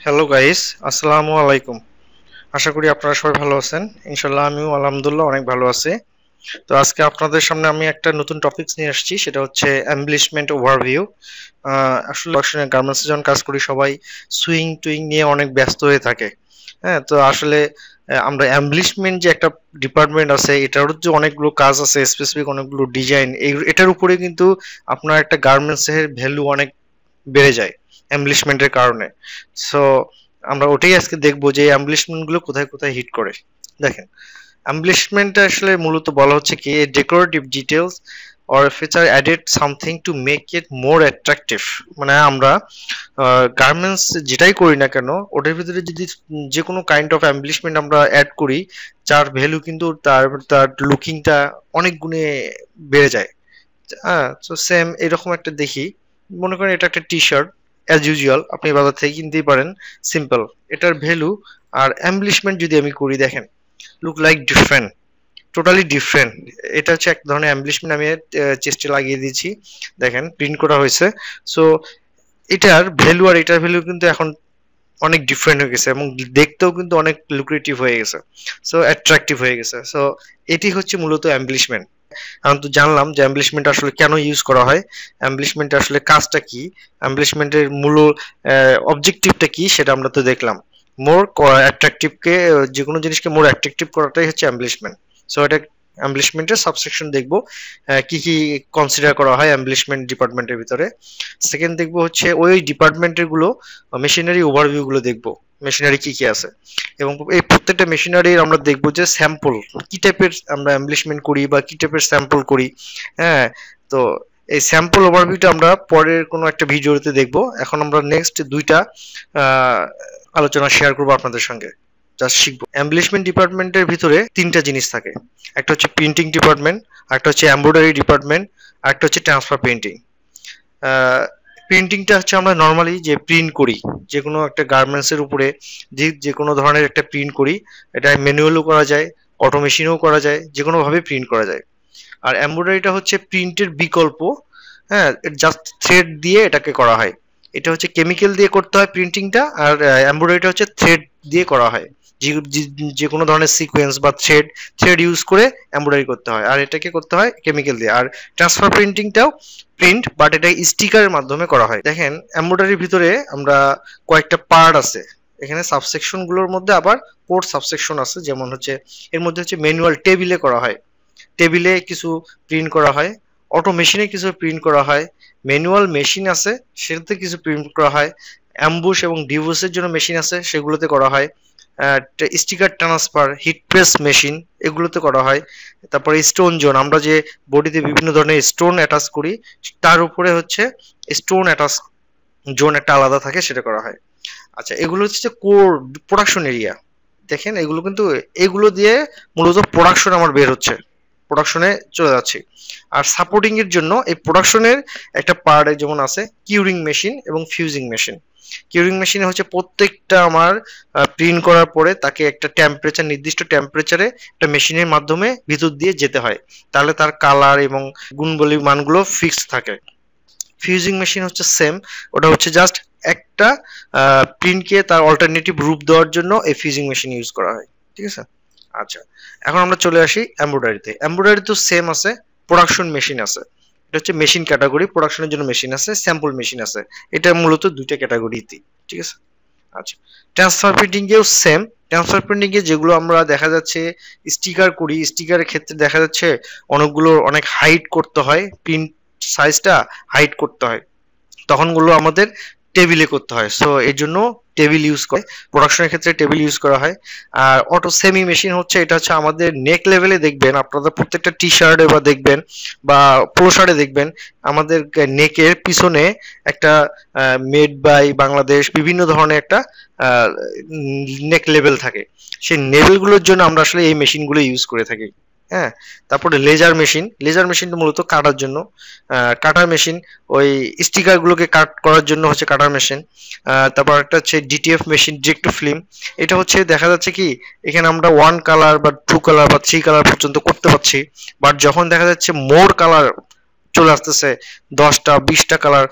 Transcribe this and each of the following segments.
Hello guys, আসসালামু আলাইকুম। আশা করি আপনারা সবাই ভালো আছেন। ইনশাল্লাহ আমিও আলহামদুলিল্লাহ অনেক ভালো আছি। তো আজকে আপনাদের সামনে আমি একটা নতুন টপিকস নিয়ে আসছি, সেটা হচ্ছে এমব্লিশমেন্ট ওভারভিউ। আসলে গার্মেন্টসে যখন কাজ করি সবাই সুইং টুইং নিয়ে অনেক ব্যস্ত হয়ে থাকে। হ্যাঁ, তো আসলে আমরা এমব্লিশমেন্ট যে একটা ডিপার্টমেন্ট আছে, এটারও যে অনেকগুলো কাজ আছে, স্পেসিফিক অনেকগুলো ডিজাইন, এটার উপরে কিন্তু আপনার একটা গার্মেন্টস এর ভ্যালু অনেক বেড়ে যায় এমব্লিশমেন্টের কারণে। সো আমরা ওটাই আজকে দেখবো যে এমব্লিশমেন্ট গুলো কোথায় কোথায় হিট করে। দেখেন, এমব্লিশমেন্ট আসলে মূলত বলা হচ্ছে কি decorative details or feature added something to make it more attractive. মানে আমরা গার্মেন্টস যেটাই করি না কেন, ওটার ভিতরে যদি যে কোনো কাইন্ড অফ এমব্লিশমেন্ট আমরা অ্যাড করি, যার ভ্যালু কিন্তু তার তার লুকিংটা অনেক গুণে বেড়ে যায়। হ্যাঁ, তো সেম এরকম একটা দেখি, মনে করেন এটা একটা টি শার্ট, অ্যাজ ইউজুয়াল আপনি বাজার থেকে কিনতেই পারেন, সিম্পল। এটার ভ্যালু আর এমব্লিশমেন্ট যদি আমি করি, দেখেন look like different, totally different. এটা হচ্ছে এক ধরনের এমব্লিশমেন্ট আমি চেস্টে লাগিয়ে দিয়েছি, দেখেন প্রিন্ট করা হয়েছে। সো এটার ভ্যালু আর এটার ভ্যালু কিন্তু এখন অনেক ডিফারেন্ট হয়ে গেছে এবং দেখতেও কিন্তু অনেক লুক্রেটিভ হয়ে গেছে, সো অ্যাট্রাকটিভ হয়ে গেছে। সো এটি হচ্ছে মূলত এমব্লিশমেন্ট। এখন তো জানলাম যে এমব্লিশমেন্ট আসলে কেন ইউজ করা হয়, এমব্লিশমেন্ট আসলে কাজটা কি, এমব্লিশমেন্টের মূল অবজেক্টিভটা কি, সেটা আমরা তো দেখলাম। মোর অ্যাট্রাকটিভকে, যে কোনো জিনিসকে মোর অ্যাট্রাকটিভ করাটাই হচ্ছে এমব্লিশমেন্ট। সো এটা এমব্লিশমেন্টের সাবসেকশন দেখবো, কি কি কনসিডার করা হয় এমব্লিশমেন্ট ডিপার্টমেন্টের ভিতরে। সেকেন্ড দেখবো হচ্ছে ওই ডিপার্টমেন্টের গুলো মেশিনারি ওভারভিউ গুলো দেখবো, মেশিনারি কি কি আছে, এবং এই প্রত্যেকটা মেশিনারির আমরা দেখবো যে স্যাম্পল কি টাইপের আমরা এমব্লিশমেন্ট করি বা কি টাইপের স্যাম্পল করি। হ্যাঁ, তো এই স্যাম্পল ওভারভিউটা আমরা পরের কোনো একটা ভিডিওতে দেখবো। এখন আমরা নেক্সট দুইটা আলোচনা শেয়ার করবো আপনাদের সঙ্গে, জাস্ট শিখবো। এমব্লিশমেন্ট ডিপার্টমেন্টের ভিতরে তিনটা জিনিস থাকে, একটা হচ্ছে প্রিন্টিং ডিপার্টমেন্ট, একটা হচ্ছে এমব্রয়ডারি ডিপার্টমেন্ট, আর একটা হচ্ছে ট্রান্সফার প্রিন্টিং। প্রিন্টিংটা হচ্ছে আমরা নর্মালি যে প্রিন্ট করি, যে কোনো একটা গার্মেন্টস এর উপরে যে কোনো ধরনের একটা প্রিন্ট করি, এটা ম্যানুয়ালও করা যায়, অটোমেশিনেও করা যায়, যে কোনো ভাবে প্রিন্ট করা যায়। আর এমব্রয়ডারিটা হচ্ছে প্রিন্টের বিকল্প। হ্যাঁ, জাস্ট থ্রেড দিয়ে এটাকে করা হয়। এটা হচ্ছে কেমিক্যাল দিয়ে করতে হয় প্রিন্টিংটা, আর এমব্রয়ডারিটা হচ্ছে থ্রেড দিয়ে করা হয়। যে কোনো ধরনের সিকোয়েন্স বা থ্রেড থ্রেড ইউজ করে এমব্রয়ডারি করতে হয়, আর এটাকে করতে হয় কেমিক্যাল দিয়ে। আর ট্রান্সফার প্রিন্টিংটাও প্রিন্ট, বাট এটা স্টিকারের মাধ্যমে করা হয়। দেখেন, এমব্রয়ডারির ভিতরে আমরা কয়েকটা পার্ট আছে, এখানে সাবসেকশন গুলোর মধ্যে আবার কোড সাবসেকশন আছে। যেমন হচ্ছে এর মধ্যে হচ্ছে ম্যানুয়াল টেবিলে করা হয়, টেবিলে কিছু প্রিন্ট করা হয়, অটো মেশিনে কিছু প্রিন্ট করা হয়, ম্যানুয়াল মেশিন আছে সেটাতে কিছু প্রিন্ট করা হয়, অ্যাম্বুশ এবং ডিভোর্সের জন্য মেশিন আছে সেগুলোতে করা হয়, sticker transfer, hit press machine এগুলোতে করা হয়। তারপরে স্টোন জোন, আমরা যে বডিতে বিভিন্ন ধরনের স্টোন অ্যাটাচ করি, তার উপরে হচ্ছে স্টোন অ্যাটাচ জোন একটা আলাদা থাকে, সেটা করা হয়। আচ্ছা, এগুলো হচ্ছে কোর প্রোডাকশন এরিয়া। দেখেন এগুলো কিন্তু, এগুলো দিয়ে মূলত প্রোডাকশন আমার বের হচ্ছে, প্রোডাকশনে চলে যাচ্ছে। আর সাপোর্টিং এর জন্য এই প্রোডাকশনের একটা পার্ট যেমন আছে কিউরিং মেশিন এবং ফিউজিং মেশিন। কিউরিং মেশিনে হচ্ছে প্রত্যেকটা আমার প্রিন্ট করার পরে তাকে একটা টেম্পারেচার, নির্দিষ্ট টেম্পারেচারে একটা মেশিনের মাধ্যমে ভিতর দিয়ে যেতে হয়, তাহলে তার কালার এবং গুণবলী মানগুলো ফিক্স থাকে। ফিউজিং মেশিন হচ্ছে সেম, ওটা হচ্ছে জাস্ট একটা প্রিন্টকে তার অল্টারনেটিভ রূপ দেওয়ার জন্য এই ফিউজিং মেশিন ইউজ করা হয়। ঠিক আছে। আচ্ছা, এখন আমরা চলে আসি এমব্রয়ডারিতে। এমব্রয়ডারি তো সেম আছে, প্রোডাকশন মেশিন আছে, এটা হচ্ছে মেশিন ক্যাটাগরি, প্রোডাকশনের জন্য মেশিন আছে, স্যাম্পল মেশিন আছে। এটা মূলত দুইটা ক্যাটাগরিতে। ঠিক আছে। আচ্ছা, ট্রান্সফার প্রিন্টিং এও সেম। ট্রান্সফার প্রিন্টিং এ যেগুলো আমরা দেখা যাচ্ছে স্টিকার করি, স্টিকারের ক্ষেত্রে দেখা যাচ্ছে অনেকগুলো অনেক হাইট করতে হয়, প্রিন্ট সাইজটা হাইট করতে হয়, তখন গুলো আমাদের টেবিলে করতে হয়। সো এর জন্য টেবিল ইউজ করে, প্রোডাকশনের ক্ষেত্রে টেবিল ইউজ করা হয়। আর অটো সেমি মেশিন হচ্ছে, এটা হচ্ছে আমাদের নেক লেভেলে দেখবেন আপনারা প্রত্যেকটা টি শার্টে বা দেখবেন বা পোলো শার্টে দেখবেন, আমাদের নেকের পিছনে একটা মেড বাই বাংলাদেশ বিভিন্ন ধরনের একটা নেক লেভেল থাকে। সেই লেভেলগুলোর জন্য আমরা আসলে এই মেশিনগুলো ইউজ করে থাকি। হ্যাঁ, তারপরে লেজার মেশিন, লেজার মেশিনটা মূলত কাটার জন্য, কাটার মেশিন, ওই স্টিকার গুলোকে কাট করার জন্য হচ্ছে কাটার মেশিন। তারপর একটা হচ্ছে DTF machine, direct to film. এটা হচ্ছে দেখা যাচ্ছে কি এখানে আমরা 1 কালার বা 2 কালার বা 3 কালার পর্যন্ত করতে পারছি, বাট যখন দেখা যাচ্ছে মোর কালার চলে আসতেছে, 10টা 20টা কালার,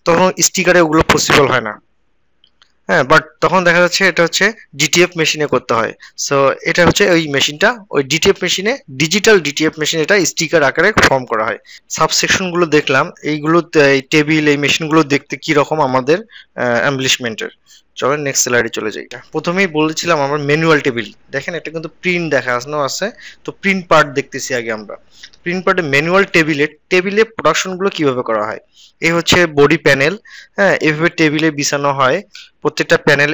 তখন স্টিকারে ওগুলো পসিবল হয় না। হ্যাঁ, বাট তখন দেখা যাচ্ছে এটা হচ্ছে ডিটিএফ মেশিনে করতে হয়। সো এটা হচ্ছে ওই মেশিনটা, ওই ডিটিএফ মেশিনে, ডিজিটাল ডিটিএফ মেশিন, এটা স্টিকার আকারে ফর্ম করা হয়। সাবসেকশন গুলো দেখলাম, এইগুলো এই টেবিল, এই মেশিনগুলো দেখতে কি রকম আমাদের এমব্লিশমেন্টের। চলো নেক্সট স্লাইডে চলে যাই। প্রথমেই বলেছিলাম আমার ম্যানুয়াল টেবিল, দেখেন এটা কিন্তু প্রিন্ট দেখানো আছে। তো প্রিন্ট পার্ট দেখতেছি আগে আমরা। প্রিন্ট পার্টে ম্যানুয়াল টেবিলে প্রোডাকশন গুলো কিভাবে করা হয়। এই হচ্ছে বডি প্যানেল। হ্যাঁ, এভাবে টেবিলে বিছানো হয় প্রত্যেকটা প্যানেল,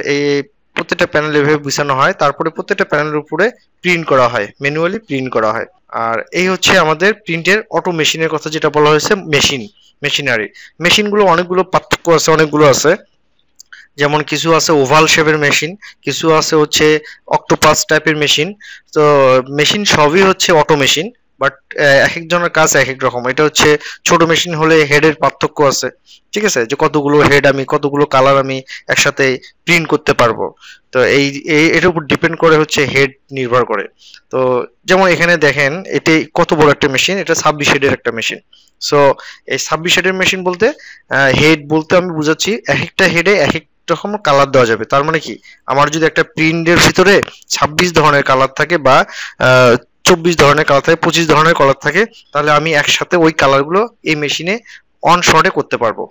প্রত্যেকটা প্যানেল এভাবে বিছানো হয়, তারপরে প্রত্যেকটা প্যানেলের উপরে প্রিন্ট করা হয়, ম্যানুয়ালি প্রিন্ট করা হয়। আর এই হচ্ছে আমাদের প্রিন্টের অটো মেশিনের কথা যেটা বলা হয়েছে, মেশিনারি। মেশিনগুলো অনেকগুলো পার্থক্য আছে, অনেকগুলো আছে। যেমন কিছু আছে ওভাল শেপের মেশিন, কিছু আছে হচ্ছে অক্টোপাস টাইপের মেশিন। তো মেশিন সবই হচ্ছে অটো মেশিন, বাট এক একজনের কাজ এক এক রকম। এটা হচ্ছে ছোট মেশিন হলে হেডের পার্থক্য আছে, ঠিক আছে, যে কতগুলো হেড আমি, কতগুলো কালার আমি একসাথে প্রিন্ট করতে পারবো। তো এর উপর ডিপেন্ড করে হচ্ছে হেড নির্ভর করে। তো যেমন এখানে দেখেন এটি কত বড় একটা মেশিন, এটা 26 হেডের একটা মেশিন। সো এই 26 হেডের মেশিন বলতে, হেড বলতে আমি বুঝাচ্ছি এক একটা হেডে এক এক রকম কালার দেওয়া যাবে। তার মানে কি, আমার যদি একটা প্রিন্টের ভিতরে 26 ধরনের কালার থাকে, বা 24 ধরনের কালার থাকে, 25 ধরনের কালার থাকে, তাহলে আমি একসাথে ওই কালারগুলো এই মেশিনে অন শটে করতে পারবো,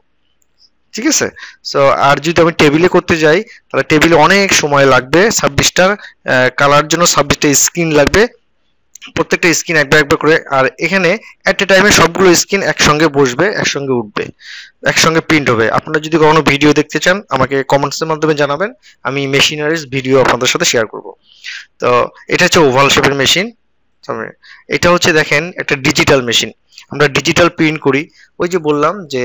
ঠিক আছে। সো আর যদি আমি টেবিলে করতে যাই, তাহলে টেবিলে অনেক সময় লাগবে। 26টা কালার জন্য 26টা স্ক্রিন লাগবে, প্রত্যেকটা স্ক্রিন একবার একবার করে। আর এখানে এট এ টাইমে সবগুলো স্ক্রিন একসঙ্গে বসবে, একসঙ্গে উঠবে, একসঙ্গে প্রিন্ট হবে। আপনারা যদি কখনো ভিডিও দেখতে চান আমাকে কমেন্টসের মাধ্যমে জানাবেন, আমি মেশিনারিজ ভিডিও আপনাদের সাথে শেয়ার করব। তো এটা হচ্ছে ওভাল শেপের মেশিন। এটা হচ্ছে দেখেন একটা ডিজিটাল মেশিন, আমরা ডিজিটাল প্রিন্ট করি। ওই যে বললাম যে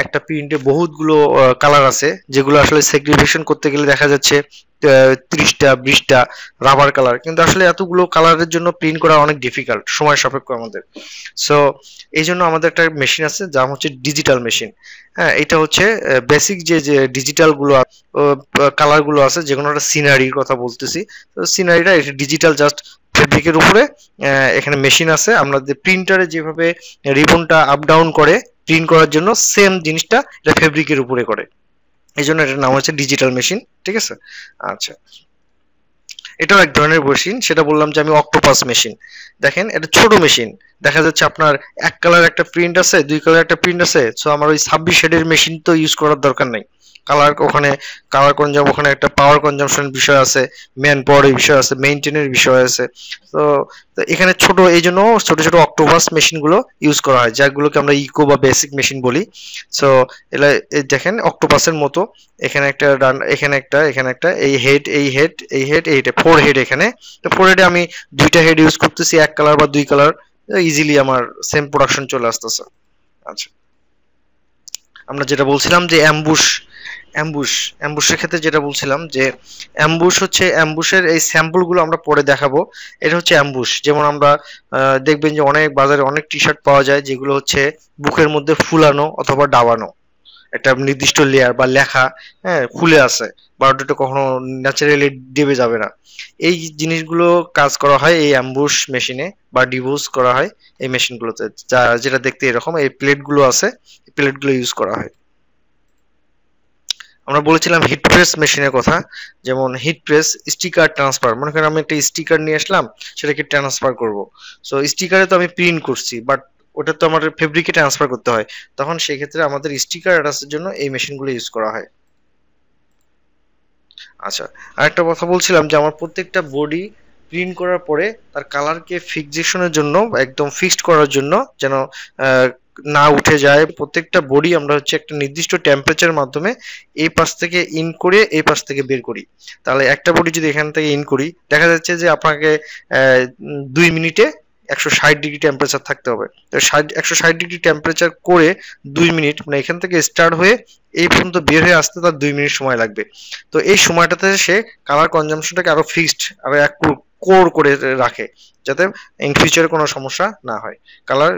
একটা প্রিন্টে বহুতগুলো কালার আছে, যেগুলো আসলে সেগ্রিগেশন করতে গেলে দেখা যাচ্ছে 30টা 20টা রাবার কালার, কিন্তু আসলে এতগুলো কালারের জন্য প্রিন্ট করা অনেক ডিফিকাল্ট, সময় সাপেক্ষ আমাদের। সো এই জন্য আমাদের একটা মেশিন আছে যা হচ্ছে ডিজিটাল মেশিন। হ্যাঁ, এটা হচ্ছে বেসিক যে যে ডিজিটাল গুলো কালার গুলো আছে, যেকোনো একটা সিনারির কথা বলতেছি। তো সিনারিটা এটা ডিজিটাল, জাস্ট ফেব্রিকের উপরে এখানে মেশিন আছে। আমরা প্রিন্টারে যেভাবে রিবনটা আপ ডাউন করে প্রিন্ট করার জন্য, সেম জিনিসটা এটা ফেব্রিকের উপরে করে, এই জন্য এটার নাম হচ্ছে ডিজিটাল মেশিন, ঠিক আছে। আচ্ছা, এটাও এক ধরনের মেশিন, সেটা বললাম যে আমি অক্টোপাস মেশিন। দেখেন এটা ছোট মেশিন, দেখা যাচ্ছে আপনার এক কালার একটা প্রিন্ট আছে, দুই কালার একটা প্রিন্ট আছে। সো আমার ওই 26 শেডের মেশিন তো ইউজ করার দরকার নাই। কালার ওখানে, কালার কনজাম, ওখানে একটা পাওয়ার কনজাম্পশন বিষয় আছে, ম্যান পাওয়ারের বিষয় আছে, মেইনটেনের বিষয় আছে। তো এখানে ছোট, এই জন্য ছোট ছোট অক্টোপাস মেশিন গুলো ইউজ করা হয়, যেগুলোকে আমরা ইকো বা বেসিক মেশিন বলি। সো এলা দেখেন অক্টোপাসের মতো, এখানে একটা এখানে একটা, এখানে একটা, এই হেড, এই হেড, এই হেড, এইটা 4 হেড এখানে। তো 4 হেডে আমি দুইটা হেড ইউজ করতেছি, এক কালার বা দুই কালার, ইজিলি আমার সেম প্রোডাকশন চলে আসতেছে। আচ্ছা, আমরা যেটা বলছিলাম যে অ্যাম্বুশের ক্ষেত্রে যেটা বলছিলাম যে অ্যাম্বুশ হচ্ছে, অ্যাম্বুশের এই স্যাম্পল গুলো আমরা পরে দেখাবো। এটা হচ্ছে অ্যাম্বুশ। যেমন আমরা দেখবেন যে অনেক বাজারে অনেক টি শার্ট পাওয়া যায়, যেগুলো হচ্ছে বুকের মধ্যে ফুলানো অথবা ডাবানো একটা নির্দিষ্ট লেয়ার বা লেখা, হ্যাঁ, খুলে আছে, বা ওটা কখনো ন্যাচারালি দেবে যাবে না। এই জিনিসগুলো কাজ করা হয় এই অ্যাম্বুশ মেশিনে, বা ডিবোস করা হয় এই মেশিনগুলোতে, যেটা দেখতে এরকম, এই প্লেটগুলো আছে, এই প্লেটগুলো ইউজ করা হয়। আমরা বলেছিলাম হিট প্রেস মেশিনের কথা। যেমন হিট প্রেস, স্টিকার ট্রান্সফার, মনে করেন আমি একটা স্টিকার নিয়ে আসলাম, সেটাকে ট্রান্সফার করব। সো স্টিকারে তো আমি প্রিন্ট করছি, বাট ওটা তো আমার ফেব্রিকে ট্রান্সফার করতে হয়, তখন সেই ক্ষেত্রে আমাদের স্টিকার অ্যাটাচের জন্য এই মেশিনগুলো ইউজ করা হয়। আচ্ছা, আরেকটা কথা বলছিলাম যে আমার প্রত্যেকটা বডি প্রিন্ট করার পরে তার কালারকে ফিক্সেশনের জন্য, একদম ফিক্সড করার জন্য, যেন আহ, না উঠে যায়, প্রত্যেকটা বডি আমরা হচ্ছে একটা নির্দিষ্ট টেম্পারেচারের মাধ্যমে এই পাশ থেকে ইন করে এই পাশ থেকে বের করি। তাহলে একটা বডি যদি এখান থেকে ইন করি, দেখা যাচ্ছে যে আপনাকে 2 মিনিটে 160 ডিগ্রি টেম্পারেচার থাকতে হবে। তো 160 ডিগ্রি টেম্পারেচার করে 2 মিনিট, মানে এখান থেকে স্টার্ট হয়ে এই পর্যন্ত বের হয়ে আসতে তার 2 মিনিট সময় লাগবে। তো এই সময়টাতে সে কালার কনজাম্পশনটাকে আরো ফিক্সড, আরো এক কোর করে রাখে, যাতে ইন ফিউচারে কোনো সমস্যা না হয়, কালার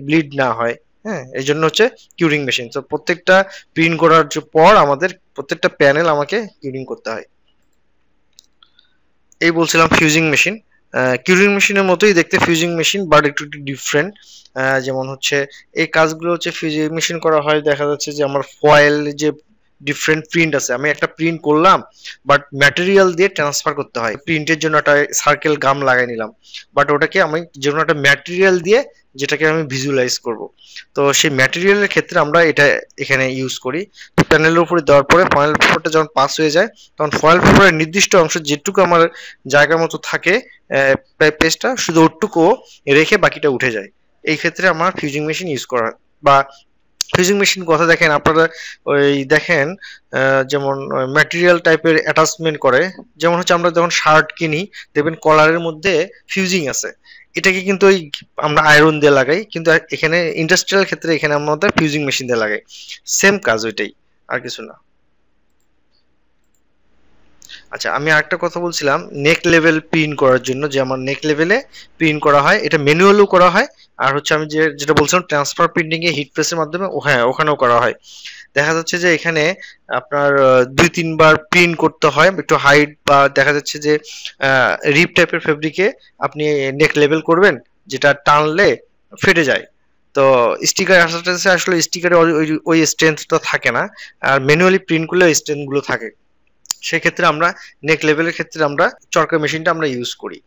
ব্লিড না হয়। হ্যাঁ, এই জন্য হচ্ছে কিউরিং মেশিন। তো প্রত্যেকটা প্রিন্ট করার পর আমাদের প্রত্যেকটা প্যানেল আমাকে কিউরিং করতে হয়। এই বলছিলাম ফিউজিং মেশিন। কিউরিং মেশিনের মতোই দেখতে ফিউজিং মেশিন, বাট একটু একটু ডিফারেন্ট। যেমন হচ্ছে এই কাজগুলো হচ্ছে ফিউজিং মেশিন করা হয়, দেখা যাচ্ছে যে আমার ফয়েল যে ডিফারেন্ট প্রিন্ট আছে। আমি একটা প্রিন্ট করলাম বাট ম্যাটেরিয়াল দিয়ে ট্রান্সফার করতে হয়। প্রিন্টের জন্য একটা সার্কেল গাম লাগাই নিলাম, বাট ওটাকে আমি যে কোনো একটা ম্যাটেরিয়াল দিয়ে যেটাকে আমি ভিজুয়ালাইজ করব। তো সেই ম্যাটেরিয়ালের ক্ষেত্রে আমরা এটা এখানে ইউজ করি। প্যানেলের উপরে দেওয়ার পরে ফয়েল পেপারটা যখন পাস হয়ে যায় তখন ফয়েল পেপারের নির্দিষ্ট অংশ যেটুকু আমার জায়গা মতো থাকে পেজটা, শুধু ওটুকু রেখে বাকিটা উঠে যায়। এই ক্ষেত্রে আমার ফিউজিং মেশিন ইউজ করা হয়। বা ফিউজিং মেশিন কথা দেখেন আপনারা, ওই দেখেন যেমন ম্যাটেরিয়াল টাইপের অ্যাটাচমেন্ট করে, যেমন হচ্ছে আমরা যখন শার্ট কিনি দেখবেন কলারের মধ্যে ফিউজিং আছে, এটাকে কিন্তু ওই আমরা আয়রন দিয়ে লাগাই, কিন্তু এখানে ইন্ডাস্ট্রিয়াল ক্ষেত্রে এখানে আমাদের ফিউজিং মেশিন দিয়ে লাগাই। সেম কাজ ওইটাই, আর কিছু না। আচ্ছা, আমি আরেকটা কথা বলছিলাম নেক লেভেল প্রিন্ট করার জন্য, যে আমার নেক লেভেলে প্রিন্ট করা হয়, এটা ম্যানুয়ালও করা হয়। আর হচ্ছে আমি যেটা বলছিলাম ট্রান্সফার প্রিন্টিং এ হিট প্রেসের মাধ্যমে, হ্যাঁ ওখানেও করা হয়। দেখা যাচ্ছে যে এখানে আপনার 2-3 বার প্রিন্ট করতে হয় একটু হাইট, বা দেখা যাচ্ছে যে রিপ টাইপের ফেব্রিকে আপনি নেক লেভেল করবেন, যেটা টানলে ফেটে যায়। তো স্টিকার আসাতে আসলে স্টিকারে ওই স্ট্রেংথটা থাকে না, আর ম্যানুয়ালি প্রিন্ট করলে ওই স্ট্রেংথ গুলো থাকে। সেক্ষেত্রে আমরা নেক লেভেলের ক্ষেত্রে আমরা চরকা মেশিনটা আমরা ইউজ করি।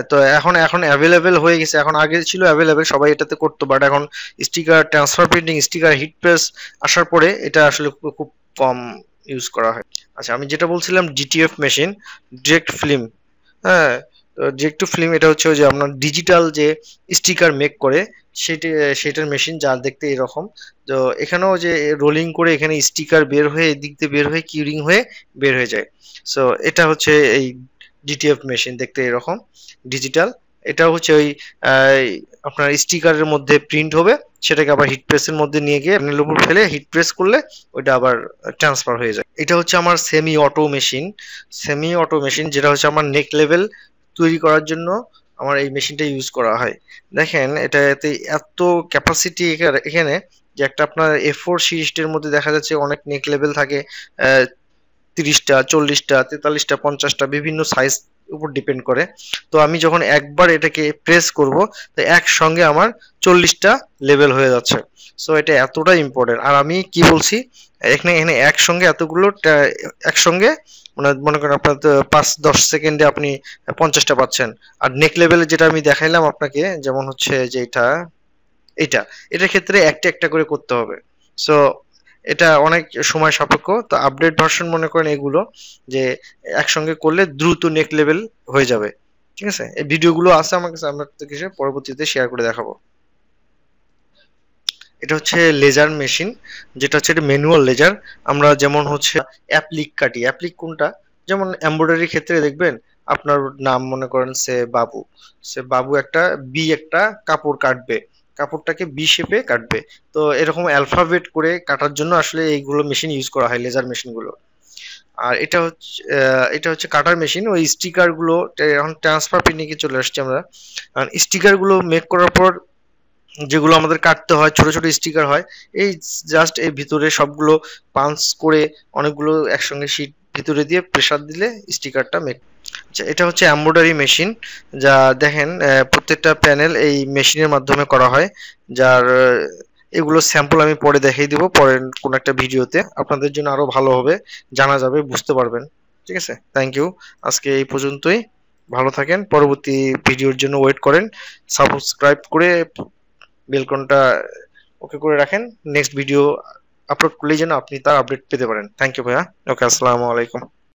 তো এখন অ্যাভেলেবেল হয়ে গেছে, এখন আগে ছিল অ্যাভেলেবেল সবাই এটাতে করতো, বাট এখন sticker transfer printing, sticker hit press আসার পরে এটা আসলে খুব কম ইউজ করা হয়। আচ্ছা, আমি যেটা বলছিলাম ডিটিএফ মেশিন, ডিরেক্ট ফিল্ম, হ্যাঁ, ডিরেক্ট টু ফিল্ম, এটা হচ্ছে যে আপনার ডিজিটাল যে স্টিকার মেক করে সেটার মেশিন, যা দেখতে এরকম। তো এখানেও যে রোলিং করে এখানে স্টিকার বের হয়ে এদিক দিয়ে বের হয়ে কিউরিং হয়ে বের হয়ে যায়। সো এটা হচ্ছে এই ডিটিএফ মেশিন, দেখতে এরকম ডিজিটাল। এটা হচ্ছে ওই আপনার স্টিকারের মধ্যে প্রিন্ট হবে, সেটাকে আবার হিট প্রেসের মধ্যে নিয়ে গিয়ে প্যানেলের উপর ফেলে হিট প্রেস করলে ওইটা আবার ট্রান্সফার হয়ে যায়। এটা হচ্ছে আমার semi auto machine. Semi auto machine যেটা হচ্ছে আমার নেক লেভেল তৈরি করার জন্য আমার এই মেশিনটা ইউজ করা হয়। দেখেন এটাতে এত ক্যাপাসিটি এখানে, যে একটা আপনার A4 শিটের মধ্যে দেখা যাচ্ছে অনেক নেক লেভেল থাকে, 30টা 40টা 43টা 50টা বিভিন্ন সাইজ উপর ডিপেন্ড করে। তো আমি যখন একবার এটাকে প্রেস করব, তো একসঙ্গে আমার 40টা লেভেল হয়ে যাচ্ছে। সো এটা এতটা ইম্পর্টেন্ট। আর আমি কি বলছি, এখানে এখানে একসঙ্গে এতগুলো একসঙ্গে মানে মনে করেন আপনার 5-10 সেকেন্ডে আপনি 50টা পাচ্ছেন। আর নেক লেভেলে যেটা আমি দেখাইলাম আপনাকে, যেমন হচ্ছে যে এটার ক্ষেত্রে একটা একটা করে করতে হবে। সো এটা অনেক সময় সাপেক্ষ। তো আপডেট ভার্সন মনে করেন এগুলো, যে একসঙ্গে করলে দ্রুত নেক লেভেল হয়ে যাবে। ঠিক আছে, এই ভিডিওগুলো আছে আমার কাছে, আপনাদেরকে পরবর্তীতে শেয়ার করে দেখাবো। এটা হচ্ছে লেজার মেশিন, যেটা হচ্ছে এটা ম্যানুয়াল লেজার। আমরা যেমন হচ্ছে অ্যাপ্লিক কাটি, অ্যাপ্লিক কোনটা, যেমন এমব্রয়ডারি ক্ষেত্রে দেখবেন আপনার নাম মনে করেন সে বাবু একটা কাপড় কাটবে, কাপড়টাকে বি শেপে কাটবে। তো এরকম অ্যালফাবেট করে কাটার জন্য আসলে এইগুলো মেশিন ইউজ করা হয়, লেজার মেশিন গুলো। আর এটা হচ্ছে কাটার মেশিন। ওই স্টিকার গুলো এখন ট্রান্সফার প্রিন্টিং এ চলে আসছে আমরা। স্টিকার গুলো মেক করার পর যেগুলো আমাদের কাটতে হয়, ছোট ছোট স্টিকার হয়, এই জাস্ট এই ভিতরে সবগুলো পাঞ্চ করে অনেকগুলো একসঙ্গে শীট ভিতরে দিয়ে প্রেসার দিলে স্টিকারটা মেক। আচ্ছা, এটা হচ্ছে এমব্রয়ডারি মেশিন, যা দেখেন প্রত্যেকটা প্যানেল এই মেশিনের মাধ্যমে করা হয়। যার এগুলো স্যাম্পল আমি পরে দেখিয়ে দিব পরের কোন একটা ভিডিওতে, আপনাদের জন্য আরো ভালো হবে, জানা যাবে, বুঝতে পারবেন। ঠিক আছে, থ্যাংক ইউ। আজকে এই পর্যন্তই, ভালো থাকেন, পরবর্তী ভিডিওর জন্য ওয়েট করেন, সাবস্ক্রাইব করে বেলকনটা ওকে করে রাখেন, নেক্সট ভিডিও আপলোড করলেই যেন আপনি তার আপডেট পেতে পারেন। থ্যাংক ইউ ভাইয়া। ওকে, আসসালামু আলাইকুম।